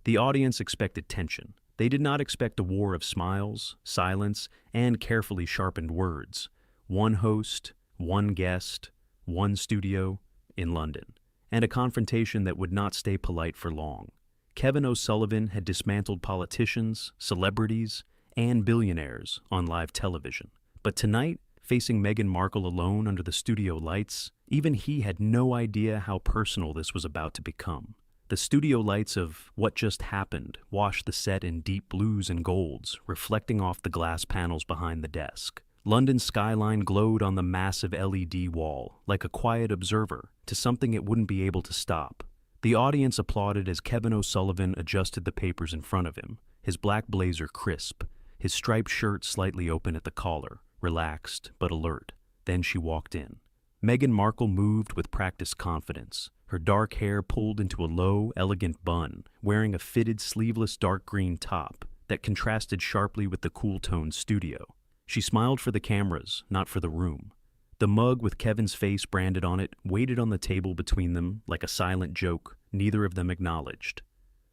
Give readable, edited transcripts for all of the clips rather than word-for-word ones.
The audience expected tension. They did not expect a war of smiles, silence, and carefully sharpened words. One host, one guest, one studio in London, and a confrontation that would not stay polite for long. Kevin O'Sullivan had dismantled politicians, celebrities, and billionaires on live television. But tonight, facing Meghan Markle alone under the studio lights, even he had no idea how personal this was about to become. The studio lights of What Just Happened washed the set in deep blues and golds, reflecting off the glass panels behind the desk. London's skyline glowed on the massive LED wall, like a quiet observer, to something it wouldn't be able to stop. The audience applauded as Kevin O'Sullivan adjusted the papers in front of him, his black blazer crisp, his striped shirt slightly open at the collar, relaxed but alert. Then she walked in. Meghan Markle moved with practiced confidence, her dark hair pulled into a low, elegant bun, wearing a fitted, sleeveless dark green top that contrasted sharply with the cool-toned studio. She smiled for the cameras, not for the room. The mug with Kevin's face branded on it waited on the table between them like a silent joke neither of them acknowledged.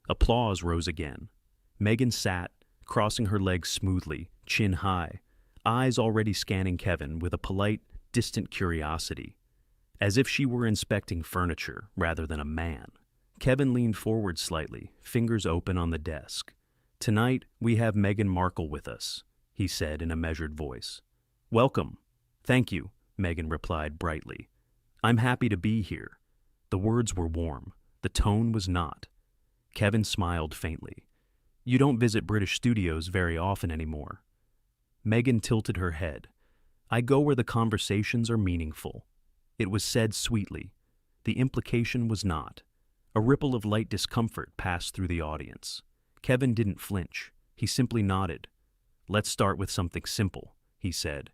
Applause rose again. Meghan sat, crossing her legs smoothly, chin high, eyes already scanning Kevin with a polite, distant curiosity, as if she were inspecting furniture rather than a man. Kevin leaned forward slightly, fingers open on the desk. "Tonight, we have Meghan Markle with us," he said in a measured voice. "Welcome." "Thank you," Meghan replied brightly. "I'm happy to be here." The words were warm. The tone was not. Kevin smiled faintly. "You don't visit British studios very often anymore." Meghan tilted her head. "I go where the conversations are meaningful." It was said sweetly. The implication was not. A ripple of light discomfort passed through the audience. Kevin didn't flinch. He simply nodded. "Let's start with something simple," he said.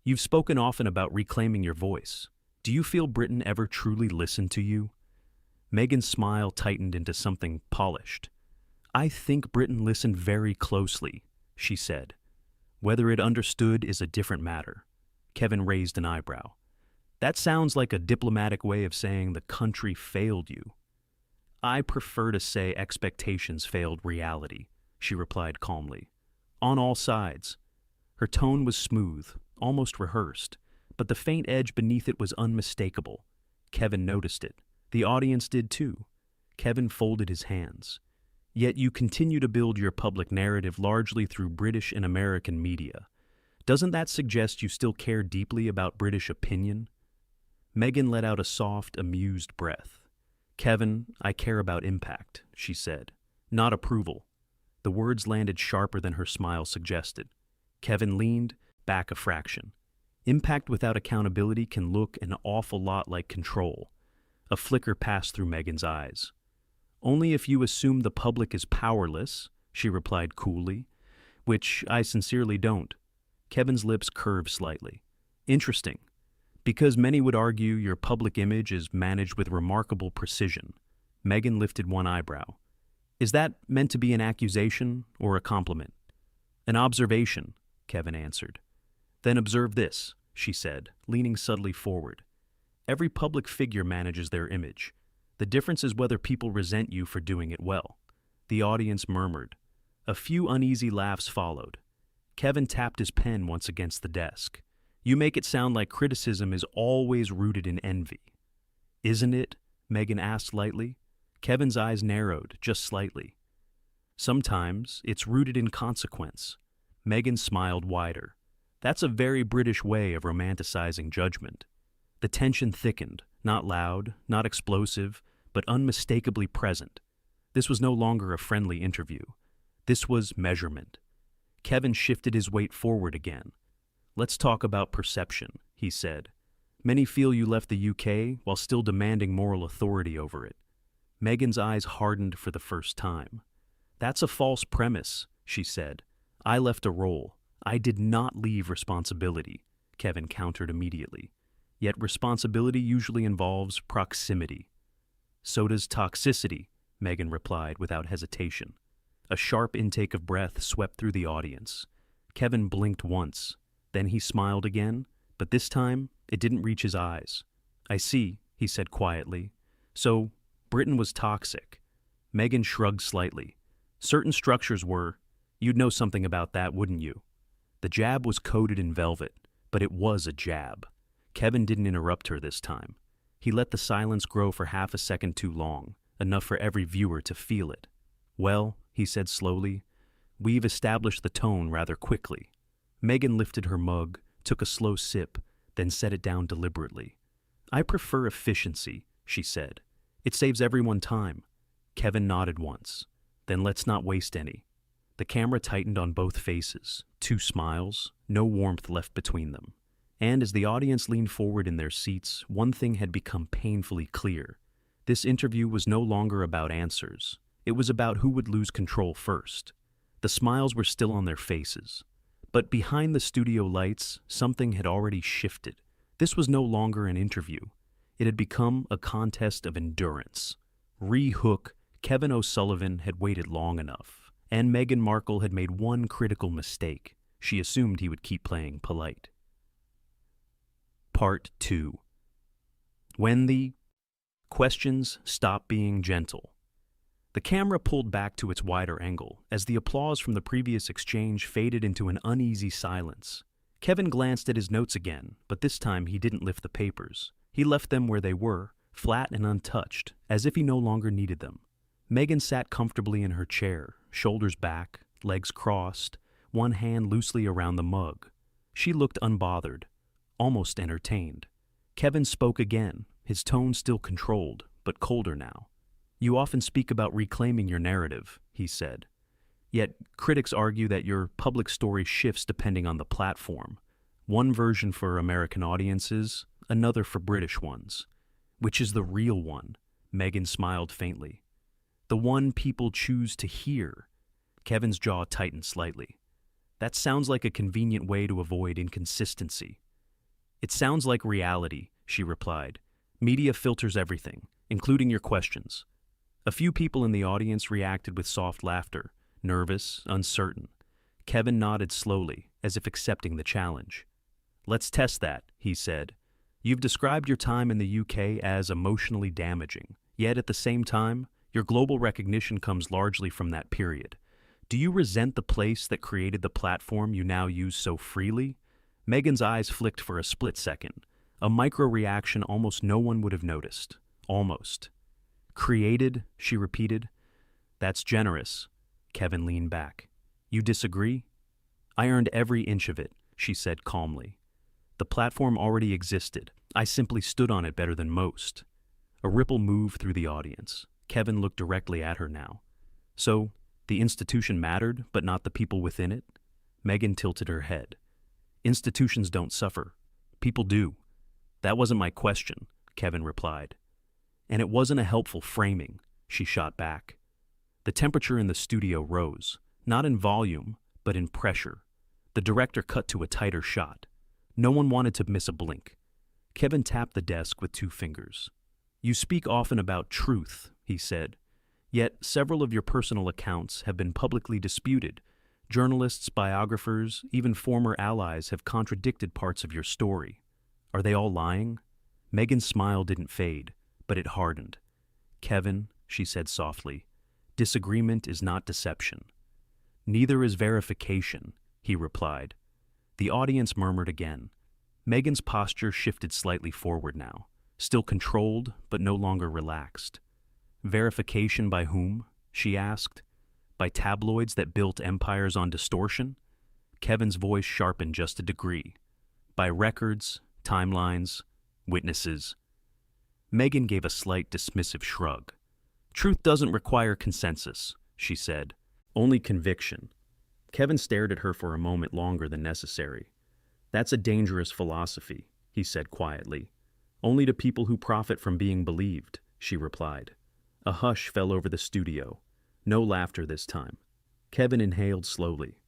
"You've spoken often about reclaiming your voice. Do you feel Britain ever truly listened to you?" Meghan's smile tightened into something polished. "I think Britain listened very closely," she said. "Whether it understood is a different matter." Kevin raised an eyebrow. "That sounds like a diplomatic way of saying the country failed you." "I prefer to say expectations failed reality," she replied calmly. "On all sides." Her tone was smooth, almost rehearsed, but the faint edge beneath it was unmistakable. Kevin noticed it. The audience did too. Kevin folded his hands. "Yet you continue to build your public narrative largely through British and American media. Doesn't that suggest you still care deeply about British opinion?" Meghan let out a soft, amused breath. "Kevin, I care about impact," she said, "not approval." The words landed sharper than her smile suggested. Kevin leaned back a fraction. "Impact without accountability can look an awful lot like control." A flicker passed through Meghan's eyes. "Only if you assume the public is powerless," she replied coolly, "which I sincerely don't." Kevin's lips curved slightly. "Interesting. Because many would argue your public image is managed with remarkable precision." Meghan lifted one eyebrow. "Is that meant to be an accusation or a compliment?" "An observation," Kevin answered. "Then observe this," she said, leaning subtly forward. "Every public figure manages their image. The difference is whether people resent you for doing it well." The audience murmured. A few uneasy laughs followed. Kevin tapped his pen once against the desk. "You make it sound like criticism is always rooted in envy." "Isn't it?" Meghan asked lightly. Kevin's eyes narrowed, just slightly. "Sometimes it's rooted in consequence." Meghan smiled wider. "That's a very British way of romanticizing judgment." The tension thickened, not loud, not explosive, but unmistakably present. This was no longer a friendly interview. This was measurement. Kevin shifted his weight forward again. "Let's talk about perception," he said. "Many feel you left the UK while still demanding moral authority over it." Meghan's eyes hardened for the first time. "That's a false premise," she said. "I left a role. I did not leave responsibility," Kevin countered immediately. "Yet responsibility usually involves proximity." "So does toxicity," Meghan replied without hesitation. A sharp intake of breath swept through the audience. Kevin blinked once. Then he smiled again, but this time it didn't reach his eyes. "I see," he said quietly. "So, Britain was toxic." Meghan shrugged slightly. Certain structures were. You'd know something about that, wouldn't you? The jab was coated in velvet, but it was a jab. Kevin didn't interrupt her this time. He let the silence grow for half a second too long, enough for every viewer to feel it. Well, he said slowly, we've established the tone rather quickly. Meghan lifted her mug, took a slow sip, then set it down deliberately. I prefer efficiency, she said. It saves everyone time. Kevin nodded once. Then let's not waste any. The camera tightened on both faces, 2 smiles, no warmth left between them. And as the audience leaned forward in their seats, one thing had become painfully clear. This interview was no longer about answers. It was about who would lose control first. The smiles were still on their faces. But behind the studio lights, something had already shifted. This was no longer an interview. It had become a contest of endurance. Re-hook, Kevin O'Sullivan had waited long enough, and Meghan Markle had made one critical mistake. She assumed he would keep playing polite. Part 2. When the questions stopped being gentle. The camera pulled back to its wider angle as the applause from the previous exchange faded into an uneasy silence. Kevin glanced at his notes again, but this time he didn't lift the papers. He left them where they were, flat and untouched, as if he no longer needed them. Meghan sat comfortably in her chair, shoulders back, legs crossed, one hand loosely around the mug. She looked unbothered, almost entertained. Kevin spoke again, his tone still controlled, but colder now. You often speak about reclaiming your narrative, he said. Yet critics argue that your public story shifts depending on the platform. One version for American audiences, another for British ones. Which is the real one? Meghan smiled faintly. The one people choose to hear. Kevin's jaw tightened slightly. That sounds like a convenient way to avoid inconsistency. It sounds like reality, she replied. Media filters everything, including your questions. A few people in the audience reacted with soft laughter, nervous, uncertain. Kevin nodded slowly, as if accepting the challenge. Let's test that, he said. You've described your time in the UK as emotionally damaging, yet at the same time, your global recognition comes largely from that period. Do you resent the place that created the platform you now use so freely? Meghan's eyes flicked for a split second, a micro-reaction almost no one would have noticed. Almost. Created, she repeated. That's generous. Kevin leaned back. You disagree? I earned every inch of it, she said calmly. The platform already existed. I simply stood on it better than most. A ripple moved through the audience. Kevin looked directly at her now. So, the institution mattered, but not the people within it? Meghan tilted her head. Institutions don't suffer. People do. That wasn't my question, Kevin replied. And it wasn't a helpful framing, she shot back. The temperature in the studio rose, not in volume, but in pressure. The director cut to a tighter shot. No one wanted to miss a blink. Kevin tapped the desk with 2 fingers. You speak often about truth, he said. Yet several of your personal accounts have been publicly disputed. Journalists, biographers, even former allies have contradicted parts of your story. Are they all lying? Meghan's smile didn't fade, but it hardened. Kevin, she said softly, disagreement is not deception. Neither is verification, he replied. The audience murmured again. Meghan's posture shifted slightly forward now, still controlled but no longer relaxed. Verification by whom? She asked. By tabloids that built empires on distortion? Kevin's voice sharpened just a degree. By records, timelines, witnesses. Meghan gave a slight dismissive shrug. Truth doesn't require consensus, she said. Only conviction. Kevin stared at her for a moment longer than necessary. That's a dangerous philosophy, he said quietly. Only to people who profit from being believed, she replied. A hush fell over the studio. No laughter this time. Kevin inhaled slowly.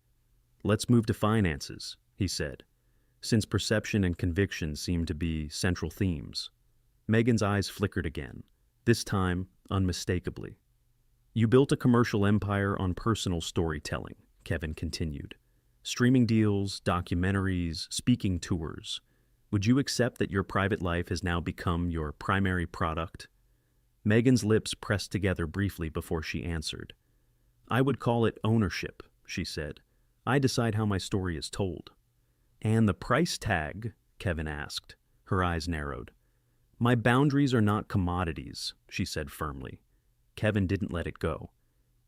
Let's move to finances, he said, since perception and conviction seem to be central themes. Meghan's eyes flickered again, this time unmistakably. You built a commercial empire on personal storytelling, Kevin continued. Streaming deals, documentaries, speaking tours. Would you accept that your private life has now become your primary product? Meghan's lips pressed together briefly before she answered. I would call it ownership, she said. I decide how my story is told. And the price tag? Kevin asked. Her eyes narrowed. My boundaries are not commodities, she said firmly. Kevin didn't let it go.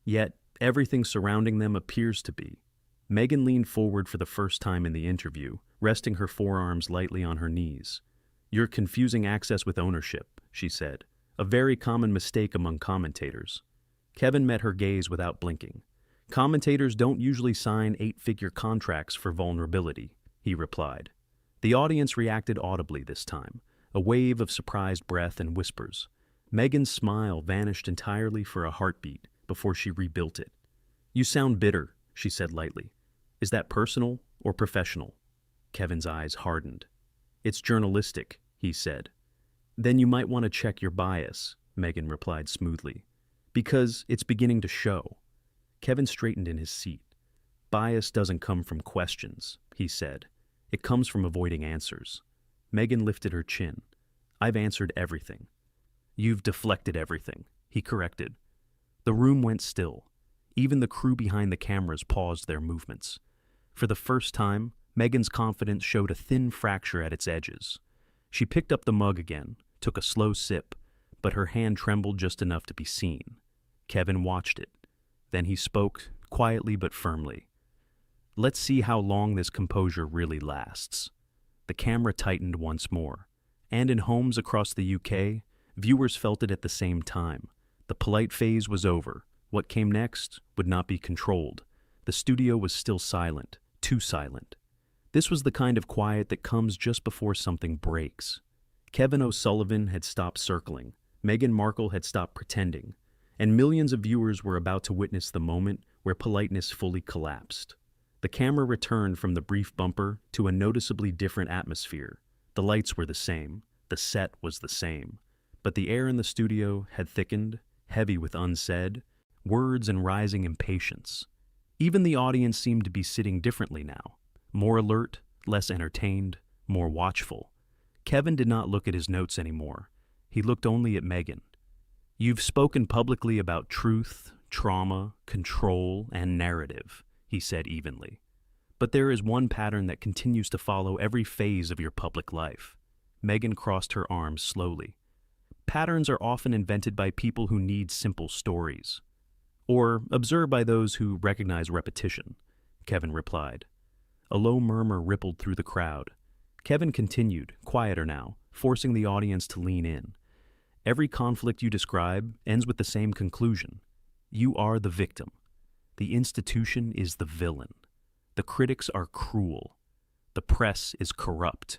Yet, everything surrounding them appears to be. Meghan leaned forward for the first time in the interview, resting her forearms lightly on her knees. You're confusing access with ownership, she said, a very common mistake among commentators. Kevin met her gaze without blinking. Commentators don't usually sign 8-figure contracts for vulnerability, he replied. The audience reacted audibly this time, a wave of surprised breath and whispers. Meghan's smile vanished entirely for a heartbeat before she rebuilt it. You sound bitter, she said lightly. Is that personal or professional? Kevin's eyes hardened. It's journalistic, he said. Then you might want to check your bias, Meghan replied smoothly. Because it's beginning to show. Kevin straightened in his seat. Bias doesn't come from questions, he said. It comes from avoiding answers. Meghan lifted her chin. I've answered everything. You've deflected everything, he corrected. The room went still. Even the crew behind the cameras paused their movements. For the first time, Meghan's confidence showed a thin fracture at its edges. She picked up the mug again, took a slow sip, but her hand trembled just enough to be seen. Kevin watched it. Then he spoke, quietly but firmly. Let's see how long this composure really lasts. The camera tightened once more, and in homes across the UK, viewers felt it at the same time. The polite phase was over. What came next would not be controlled. The studio was still silent, too silent. This was the kind of quiet that comes just before something breaks. Kevin O'Sullivan had stopped circling, Meghan Markle had stopped pretending, and millions of viewers were about to witness the moment where politeness fully collapsed. The camera returned from the brief bumper to a noticeably different atmosphere. The lights were the same, the set was the same, but the air in the studio had thickened, heavy with unsaid, words and rising impatience. Even the audience seemed to be sitting differently now, more alert, less entertained, more watchful. Kevin did not look at his notes anymore. He looked only at Meghan. You've spoken publicly about truth, trauma, control, and narrative, he said evenly. But there is one pattern that continues to follow every phase of your public life. Meghan crossed her arms slowly. Patterns are often invented by people who need simple stories. Or observed by those who recognize repetition, Kevin replied. A low murmur rippled through the crowd. Kevin continued, quieter now, forcing the audience to lean in. Every conflict you describe ends with the same conclusion. You are the victim. The institution is the villain. The critics are cruel. The press is corrupt.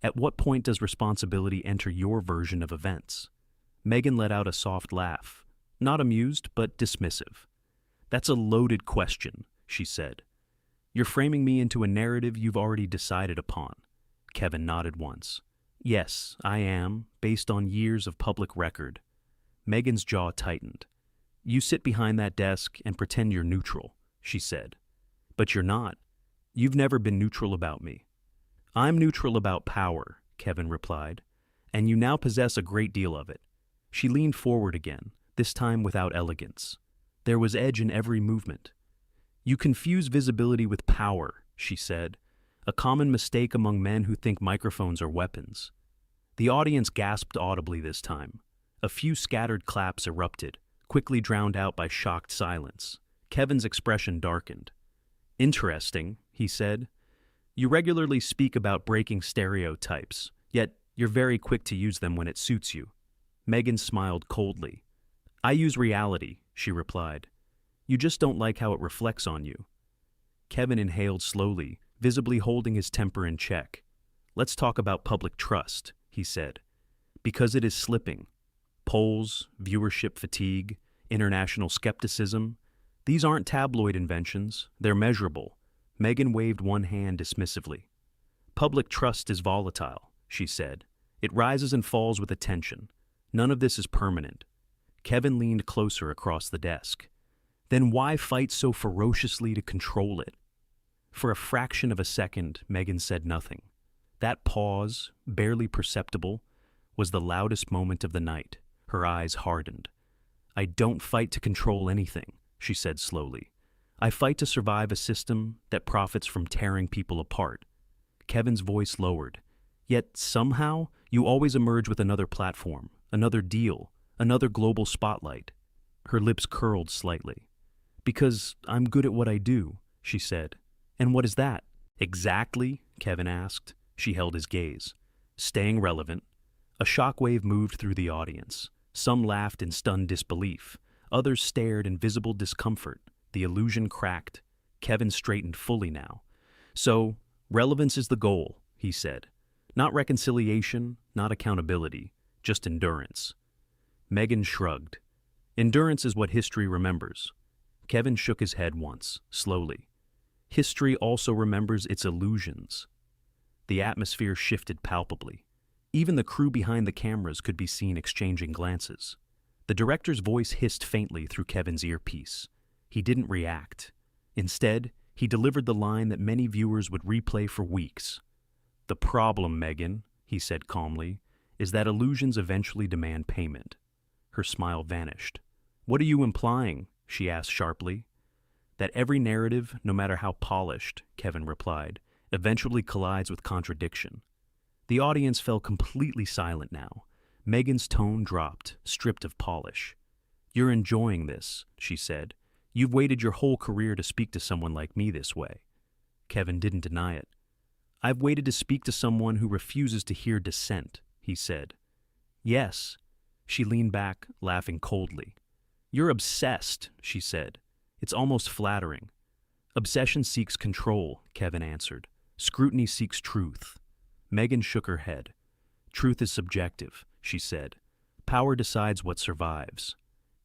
At what point does responsibility enter your version of events? Meghan let out a soft laugh, not amused, but dismissive. That's a loaded question, she said. You're framing me into a narrative you've already decided upon. Kevin nodded once. Yes, I am, based on years of public record. Meghan's jaw tightened. You sit behind that desk and pretend you're neutral, she said. But you're not. You've never been neutral about me. I'm neutral about power, Kevin replied, and you now possess a great deal of it. She leaned forward again, this time without elegance. There was edge in every movement. You confuse visibility with power, she said, a common mistake among men who think microphones are weapons. The audience gasped audibly this time. A few scattered claps erupted, quickly drowned out by shocked silence. Kevin's expression darkened. Interesting, he said. You regularly speak about breaking stereotypes, yet you're very quick to use them when it suits you. Meghan smiled coldly. I use reality, she replied. You just don't like how it reflects on you. Kevin inhaled slowly, visibly holding his temper in check. Let's talk about public trust, he said. Because it is slipping. Polls, viewership fatigue, international skepticism. These aren't tabloid inventions, they're measurable. Meghan waved one hand dismissively. Public trust is volatile, she said. It rises and falls with attention. None of this is permanent. Kevin leaned closer across the desk. Then why fight so ferociously to control it? For a fraction of a second, Meghan said nothing. That pause, barely perceptible, was the loudest moment of the night, Her eyes hardened. "I don't fight to control anything," she said slowly. "I fight to survive a system that profits from tearing people apart." Kevin's voice lowered. "Yet somehow, you always emerge with another platform, another deal, another global spotlight." Her lips curled slightly. "Because I'm good at what I do," she said. "And what is that?" "Exactly?" Kevin asked. She held his gaze. "Staying relevant." A shockwave moved through the audience. Some laughed in stunned disbelief. Others stared in visible discomfort. The illusion cracked. Kevin straightened fully now. "So, relevance is the goal," he said. "Not reconciliation, not accountability, just endurance." Meghan shrugged. "Endurance is what history remembers." Kevin shook his head once, slowly. "History also remembers its illusions." The atmosphere shifted palpably. Even the crew behind the cameras could be seen exchanging glances. The director's voice hissed faintly through Kevin's earpiece. He didn't react. Instead, he delivered the line that many viewers would replay for weeks. "The problem, Meghan," he said calmly, "is that illusions eventually demand payment." Her smile vanished. "What are you implying?" she asked sharply. "That every narrative, no matter how polished," Kevin replied, "eventually collides with contradiction." The audience fell completely silent now. Meghan's tone dropped, stripped of polish. "You're enjoying this," she said. "You've waited your whole career to speak to someone like me this way." Kevin didn't deny it. "I've waited to speak to someone who refuses to hear dissent," he said. "Yes." She leaned back, laughing coldly. "You're obsessed," she said. "It's almost flattering." "Obsession seeks control," Kevin answered. "Scrutiny seeks truth." Meghan shook her head. "Truth is subjective," she said. "Power decides what survives."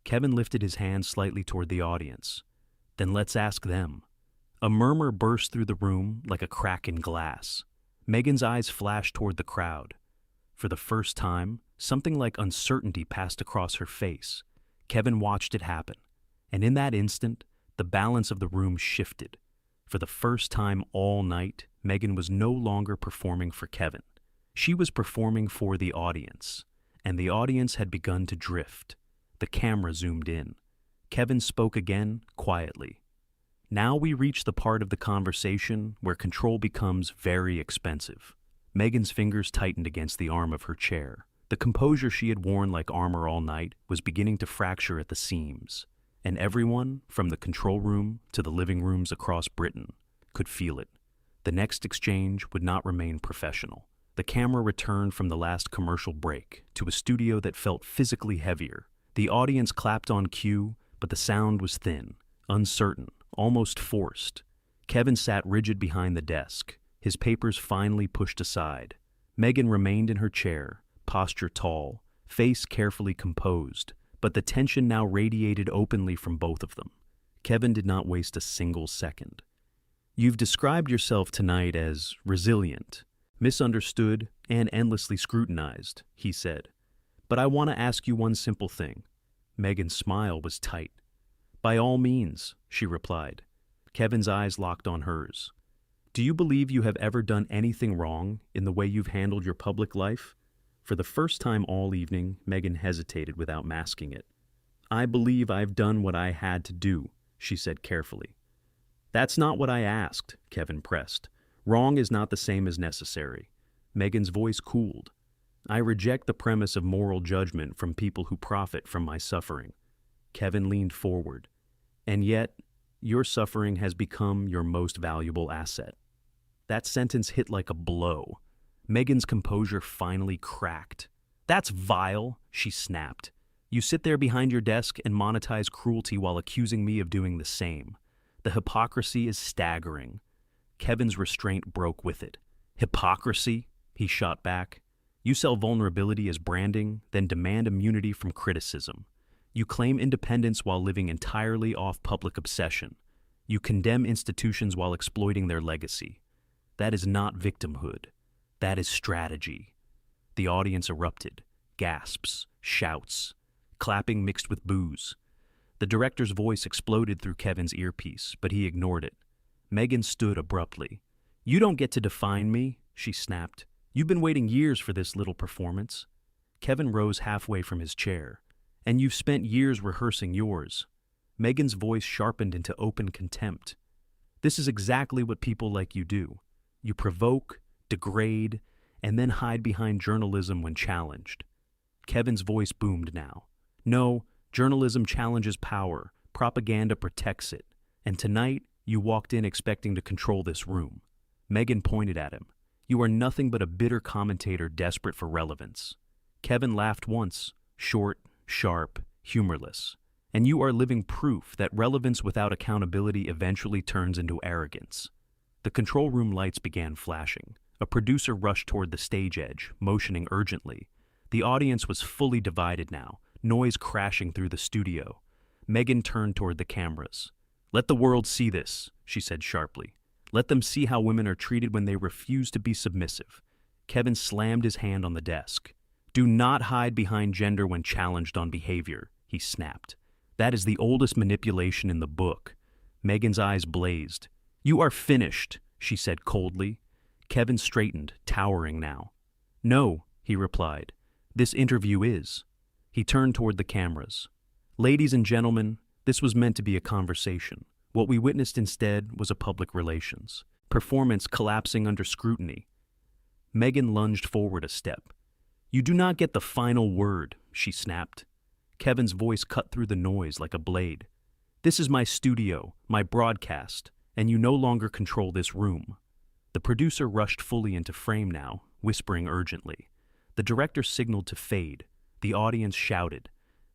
Kevin lifted his hand slightly toward the audience. "Then let's ask them." A murmur burst through the room like a crack in glass. Meghan's eyes flashed toward the crowd. For the first time, something like uncertainty passed across her face. Kevin watched it happen. And in that instant, the balance of the room shifted. For the first time all night, Meghan was no longer performing for Kevin. She was performing for the audience. And the audience had begun to drift. The camera zoomed in. Kevin spoke again, quietly. "Now we reach the part of the conversation where control becomes very expensive." Meghan's fingers tightened against the arm of her chair. The composure she had worn like armor all night was beginning to fracture at the seams. And everyone, from the control room to the living rooms across Britain, could feel it. The next exchange would not remain professional. The camera returned from the last commercial break to a studio that felt physically heavier. The audience clapped on cue, but the sound was thin, uncertain, almost forced. Kevin sat rigid behind the desk, his papers finally pushed aside. Meghan remained in her chair, posture tall, face carefully composed, but the tension now radiated openly from both of them. Kevin did not waste a single second. "You've described yourself tonight as resilient, misunderstood, and endlessly scrutinized," he said. "But I want to ask you one simple thing." Meghan's smile was tight. "By all means," she replied. Kevin's eyes locked on hers. "Do you believe you have ever done anything wrong in the way you've handled your public life?" For the first time all evening, Meghan hesitated without masking it. "I believe I've done what I had to do," she said carefully. "That's not what I asked," Kevin pressed. "Wrong is not the same as necessary." Meghan's voice cooled. "I reject the premise of moral judgment from people who profit from my suffering." Kevin leaned forward. "And yet, your suffering has become your most valuable asset." That sentence hit like a blow. Meghan's composure finally cracked. "That's vile," she snapped. "You sit there behind your desk and monetize cruelty while accusing me of doing the same. The hypocrisy is staggering." Kevin's restraint broke with it. "Hypocrisy?" he shot back. "You sell vulnerability as branding, then demand immunity from criticism. You claim independence while living entirely off public obsession. You condemn institutions while exploiting their legacy. That is not victimhood. That is strategy." The audience erupted. Gasps, shouts, clapping mixed with boos. The director's voice exploded through Kevin's earpiece, but he ignored it. Meghan stood abruptly. "You don't get to define me," she snapped. "You've been waiting years for this little performance." Kevin rose halfway from his chair. And you've spent years rehearsing yours. Meghan's voice sharpened into open contempt. This is exactly what people like you do. You provoke, degrade, and then hide behind journalism when challenged. Kevin's voice boomed now. No, journalism challenges power. Propaganda protects it. And tonight, you walked in expecting to control this room. Meghan pointed at him. You are nothing but a bitter commentator desperate for relevance. Kevin laughed once, short, sharp, humorless. And you are living proof that relevance without accountability eventually turns into arrogance. The control room lights began flashing. A producer rushed toward the stage edge, motioning urgently. The audience was fully divided now, noise crashing through the studio. Meghan turned toward the cameras. Let the world see this, she said sharply. Let them see how women are treated when they refuse to be submissive. Kevin slammed his hand on the desk. Do not hide behind gender when challenged on behavior, he snapped. That is the oldest manipulation in the book. Meghan's eyes blazed. You are finished, she said coldly. Kevin straightened, towering now. No, he replied. This interview is. He turned toward the cameras. Ladies and gentlemen, this was meant to be a conversation. What we witnessed instead was a public relations performance collapsing under scrutiny. Meghan lunged forward a step. You do not get the final word, she snapped. Kevin's voice cut through the noise like a blade. This is my studio, my broadcast, and you no longer control this room. The producer rushed fully into frame now, whispering urgently. The director signaled to fade. The audience shouted.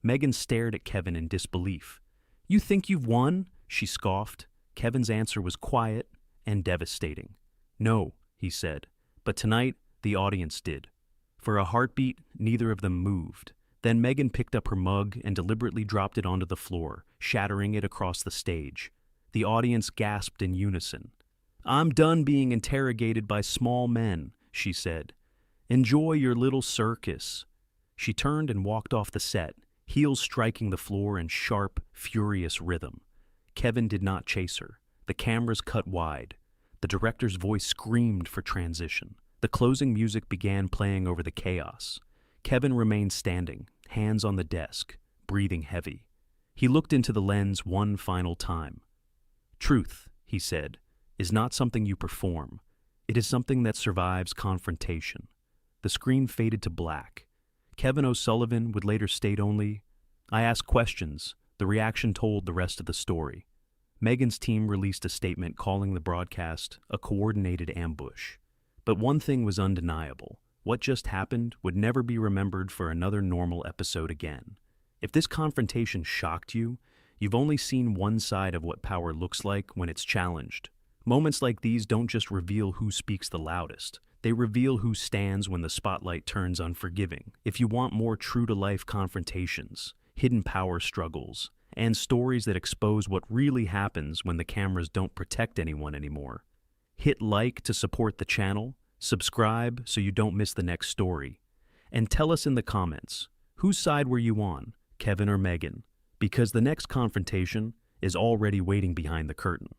Meghan stared at Kevin in disbelief. You think you've won? She scoffed. Kevin's answer was quiet and devastating. No, he said, but tonight the audience did. For a heartbeat, neither of them moved. Then Meghan picked up her mug and deliberately dropped it onto the floor, shattering it across the stage. The audience gasped in unison. I'm done being interrogated by small men, she said. Enjoy your little circus. She turned and walked off the set, heels striking the floor in sharp, furious rhythm. Kevin did not chase her. The cameras cut wide. The director's voice screamed for transition. The closing music began playing over the chaos. Kevin remained standing, hands on the desk, breathing heavy. He looked into the lens one final time. Truth, he said, is not something you perform. It is something that survives confrontation. The screen faded to black. Kevin O'Sullivan would later state only, I asked questions. The reaction told the rest of the story. Meghan's team released a statement calling the broadcast a coordinated ambush. But one thing was undeniable. What just happened would never be remembered for another normal episode again. If this confrontation shocked you, you've only seen one side of what power looks like when it's challenged. Moments like these don't just reveal who speaks the loudest. They reveal who stands when the spotlight turns unforgiving. If you want more true-to-life confrontations, hidden power struggles, and stories that expose what really happens when the cameras don't protect anyone anymore, hit like to support the channel, subscribe so you don't miss the next story, and tell us in the comments, whose side were you on, Kevin or Meghan? Because the next confrontation is already waiting behind the curtain.